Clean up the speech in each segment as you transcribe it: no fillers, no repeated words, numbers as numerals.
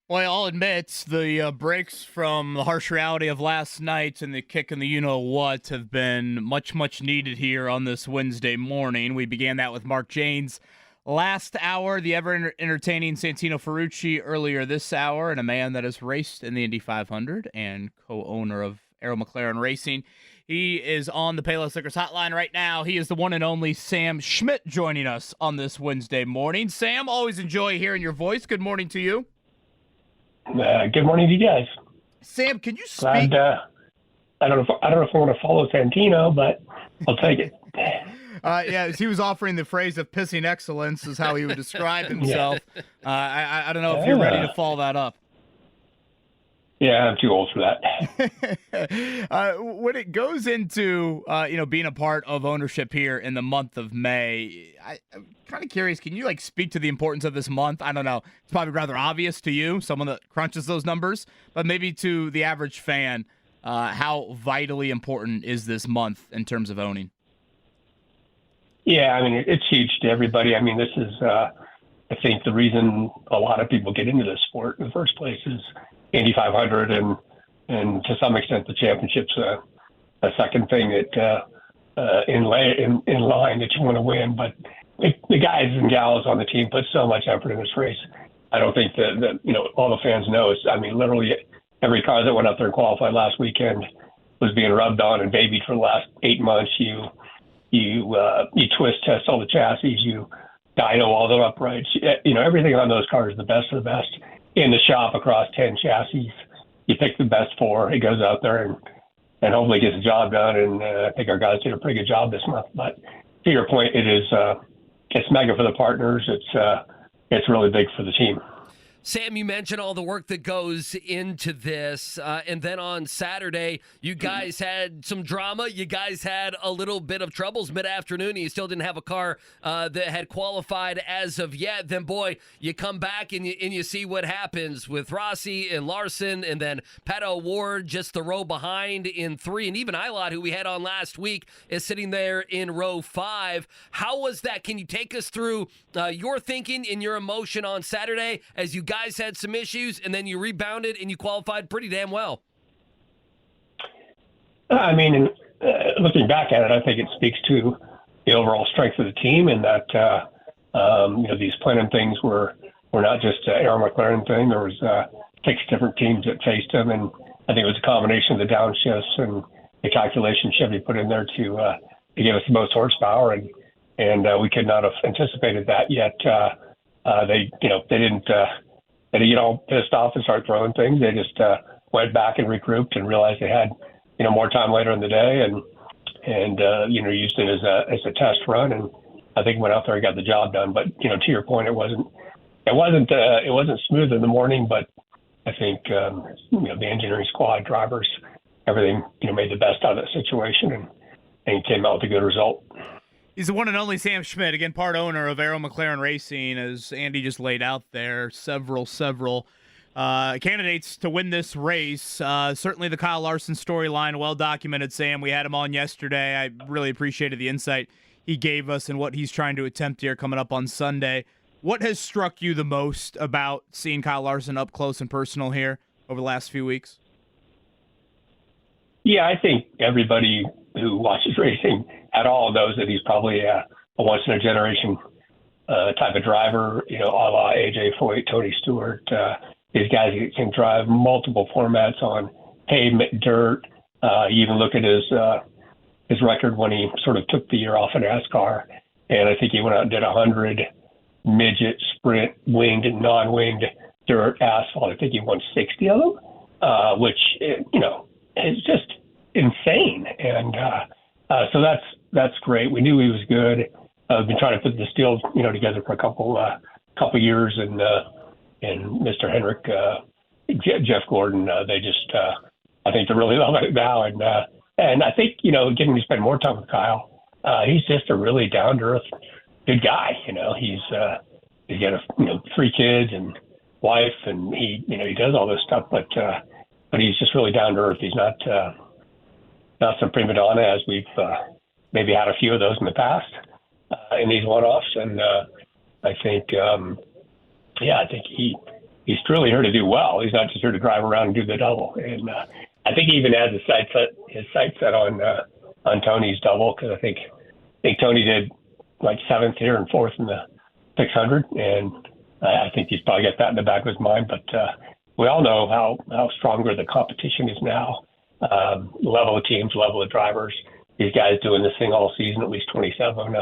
Well, I'll admit the breaks from the harsh reality of last night and the kick in the you-know-what have been much, much needed here on this Wednesday morning. We began that with Mark Janes last hour, the ever-entertaining Santino Ferrucci earlier this hour, and a man that has raced in the Indy 500 and co-owner of Arrow McLaren Racing. He is on the Payless Liquors hotline right now. He is the one and only Sam Schmidt joining us on this Wednesday morning. Sam, always enjoy hearing your voice. Good morning to you. Good morning to you guys. Sam, can you speak? Glad. I don't know. If I want to follow Santino, but I'll take it. Yeah, he was offering the phrase of pissing excellence is how he would describe himself. I don't know if you're ready to follow that up. Yeah, I'm too old for that. When it goes into being a part of ownership here in the month of May, I'm kind of curious. Can you speak to the importance of this month? I don't know. It's probably rather obvious to you, someone that crunches those numbers, but maybe to the average fan, how vitally important is this month in terms of owning? Yeah, I mean it's huge to everybody. I mean this is, I think, the reason a lot of people get into this sport in the first place is Indy 500, and to some extent the championship's a second thing that in line that you want to win. But the guys and gals on the team put so much effort in this race. I don't think that all the fans know. I mean, literally every car that went out there and qualified last weekend was being rubbed on and babied for the last 8 months. You twist test all the chassis. You dyno all the uprights. Everything on those cars is the best of the best in the shop across 10 chassis. You pick the best 4. It goes out there and hopefully gets the job done. And I think our guys did a pretty good job this month. But to your point, it's mega for the partners. It's really big for the team. Sam, you mentioned all the work that goes into this, and then on Saturday, you guys had some drama. You guys had a little bit of troubles mid-afternoon, and you still didn't have a car that had qualified as of yet. Then, boy, you come back and you see what happens with Rossi and Larson, and then Pato Ward just the row behind in 3, and even Ilott, who we had on last week, is sitting there in row 5. How was that? Can you take us through your thinking and your emotion on Saturday as you guys had some issues, and then you rebounded and you qualified pretty damn well? I mean, looking back at it, I think it speaks to the overall strength of the team, and that these planning things were not just an Arrow McLaren thing. There was 6 different teams that faced them, and I think it was a combination of the downshifts and the calculation Chevy put in there to give us the most horsepower, and we could not have anticipated that yet. They didn't. They didn't get all pissed off and start throwing things. They just went back and regrouped and realized they had more time later in the day, and used it as a test run. And I think went out there and got the job done. But to your point, it wasn't smooth in the morning. But I think the engineering squad, drivers, everything made the best out of that situation and came out with a good result. He's the one and only Sam Schmidt, again, part owner of Arrow McLaren Racing, as Andy just laid out there. Several candidates to win this race. Certainly the Kyle Larson storyline, well documented, Sam. We had him on yesterday. I really appreciated the insight he gave us and what he's trying to attempt here coming up on Sunday. What has struck you the most about seeing Kyle Larson up close and personal here over the last few weeks? Yeah, I think everybody who watches racing at all knows that he's probably a once-in-a-generation type of driver, a la AJ Foyt, Tony Stewart. These guys can drive multiple formats on pavement, dirt. You even look at his record when he sort of took the year off in NASCAR, and I think he went out and did 100 midget, sprint, winged and non-winged dirt, asphalt. I think he won 60 of them, which is just insane. And so that's great. We knew he was good. We've been trying to put this deal, together for a couple years, and Mr. Henrik, Jeff Gordon, they just, I think they really love it now. And I think, getting to spend more time with Kyle, he's just a really down to earth, good guy. He's got 3 kids and wife, and he does all this stuff, but he's just really down to earth. He's not some prima donna, as we've maybe had a few of those in the past in these one-offs. And I think, I think he's truly here to do well. He's not just here to drive around and do the double. And I think he even has his sights set on Tony's double, because I think Tony did like 7th here and 4th in the 600, and I think he's probably got that in the back of his mind. But we all know how stronger the competition is now. Level of teams, level of drivers. These guys doing this thing all season, at least 27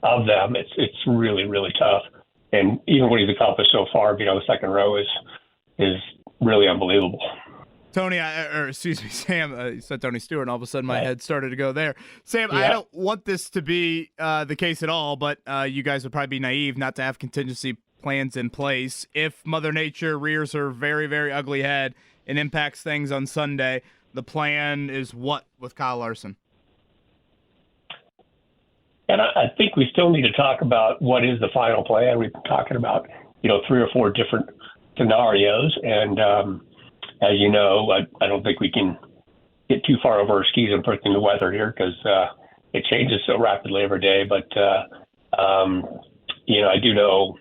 of them. It's really, really tough. And even what he's accomplished so far, the second row is really unbelievable. Tony, excuse me, Sam, you said Tony Stewart, and all of a sudden my head started to go there. Sam, I don't want this to be the case at all, but you guys would probably be naive not to have contingency plans in place. If Mother Nature rears her very, very ugly head and impacts things on Sunday, the plan is what with Kyle Larson? And I think we still need to talk about what is the final plan. We've been talking about, 3 or 4 different scenarios. And as you know, I don't think we can get too far over our skis and predicting the weather here, because it changes so rapidly every day. But, I do know,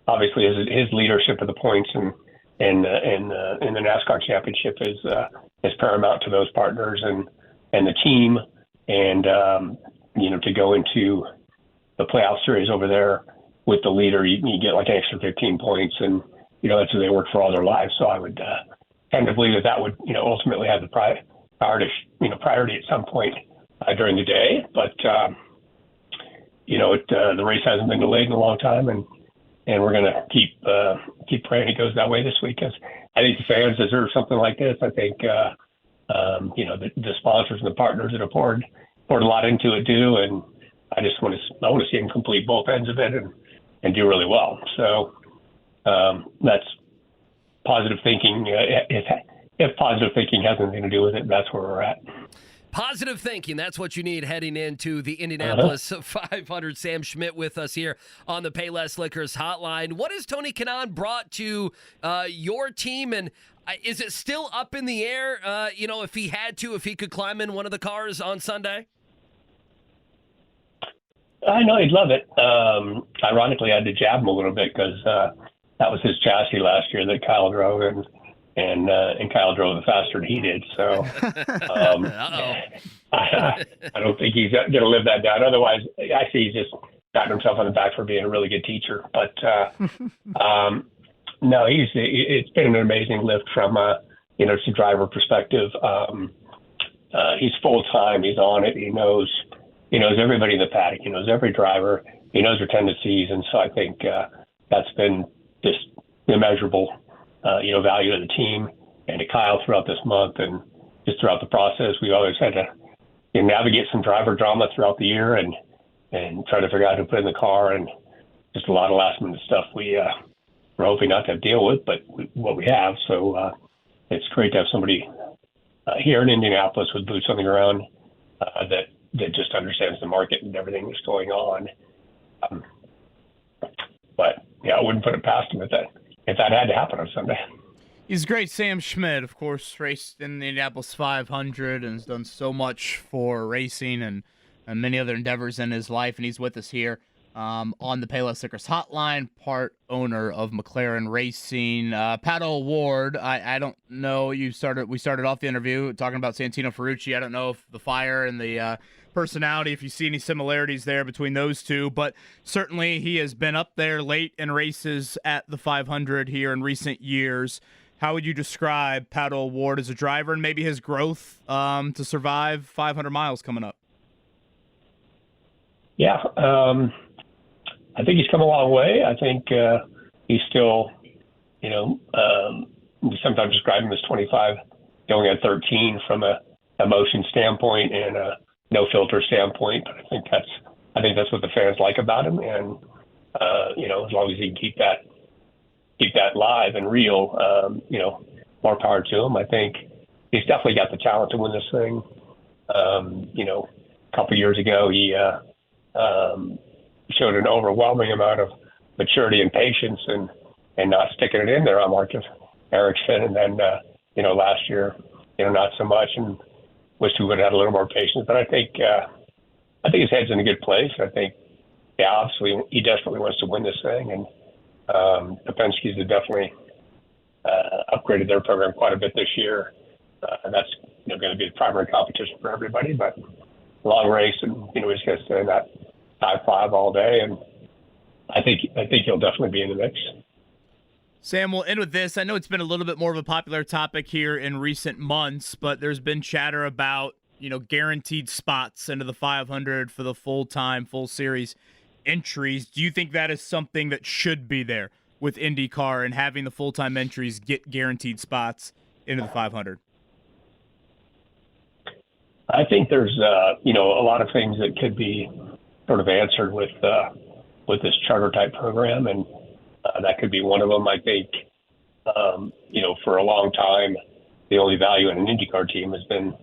obviously, his leadership of the points and in the NASCAR championship is paramount to those partners and the team. And, to go into the playoff series over there with the leader, you get like an extra 15 points, and, that's who they work for all their lives. So I would tend to believe that would, ultimately have the priority at some point during the day. But, the race hasn't been delayed in a long time, and we're going to keep praying it goes that way this week, because I think the fans deserve something like this. I think, the sponsors and the partners that have poured a lot into it do, and I want to see him complete both ends of it and do really well. So that's positive thinking. If positive thinking has anything to do with it, that's where we're at. Positive thinking, that's what you need heading into the Indianapolis 500. Sam Schmidt with us here on the Payless Liquors hotline. What has Tony Kanaan brought to your team, and is it still up in the air, if he could climb in one of the cars on Sunday? I know he'd love it. Ironically, I had to jab him a little bit, because that was his chassis last year that Kyle drove, and Kyle drove it faster than he did. So I don't think he's going to live that down. Otherwise, I see he's just patting himself on the back for being a really good teacher. But no, it's been an amazing lift from to driver perspective. He's full time. He's on it. He knows everybody in the paddock. He knows every driver. He knows their tendencies, and so I think that's been just immeasurable. Value to the team and to Kyle throughout this month, and just throughout the process. We always had to navigate some driver drama throughout the year and try to figure out who to put in the car, and just a lot of last minute stuff we're hoping not to have to deal with, but what we have. So it's great to have somebody here in Indianapolis with boots on the ground that just understands the market and everything that's going on. But I wouldn't put it past him if that had to happen on Sunday. He's great. Sam Schmidt, of course, raced in the Indianapolis 500 and has done so much for racing and many other endeavors in his life, and he's with us here on the Payless Liquors hotline, part owner of McLaren Racing. Pato O'Ward, I don't know, we started off the interview talking about Santino Ferrucci. I don't know if the fire and the personality, if you see any similarities there between those two, but certainly he has been up there late in races at the 500 here in recent years. How would you describe Pato O'Ward as a driver, and maybe his growth to survive 500 miles coming up? Yeah, I think he's come a long way. I think he's still, we sometimes describe him as 25, going at 13 from a emotion standpoint and a no filter standpoint. But I think that's what the fans like about him, and as long as he can keep that live and real, more power to him. I think he's definitely got the talent to win this thing. A couple of years ago, he showed an overwhelming amount of maturity and patience and not sticking it in there on Marcus Ericsson. And then, last year, not so much, and wish we would have had a little more patience. But I think his head's in a good place. I think, obviously he desperately wants to win this thing. And the Penske's have definitely upgraded their program quite a bit this year. That's going to be the primary competition for everybody. But long race, and we just got to stay in that top 5 all day, and I think he'll definitely be in the mix. Sam, we'll end with this. I know it's been a little bit more of a popular topic here in recent months, but there's been chatter about, guaranteed spots into the 500 for the full-time, full-series entries. Do you think that is something that should be there with IndyCar and having the full-time entries get guaranteed spots into the 500? I think there's, a lot of things that could be sort of answered with this charter-type program, and that could be one of them. I think, for a long time, the only value in an IndyCar team has been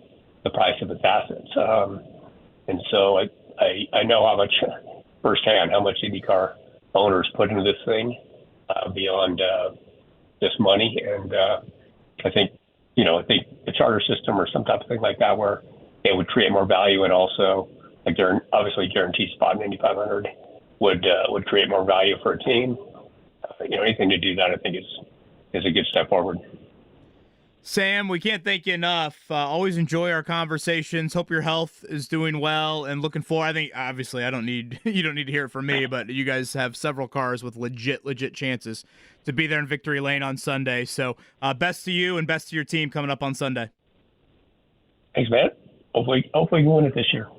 the price of its assets. And so I know how much, firsthand, how much IndyCar owners put into this thing beyond just money. And I think the charter system or some type of thing like that where it would create more value, and also obviously guaranteed spot in Indy 500 would create more value for a team. Anything to do that, I think is a good step forward. Sam, we can't thank you enough. Always enjoy our conversations. Hope your health is doing well, and looking forward. I think obviously you don't need to hear it from me, but you guys have several cars with legit chances to be there in victory lane on Sunday. So best to you and best to your team coming up on Sunday. Thanks, man. Hopefully you win it this year.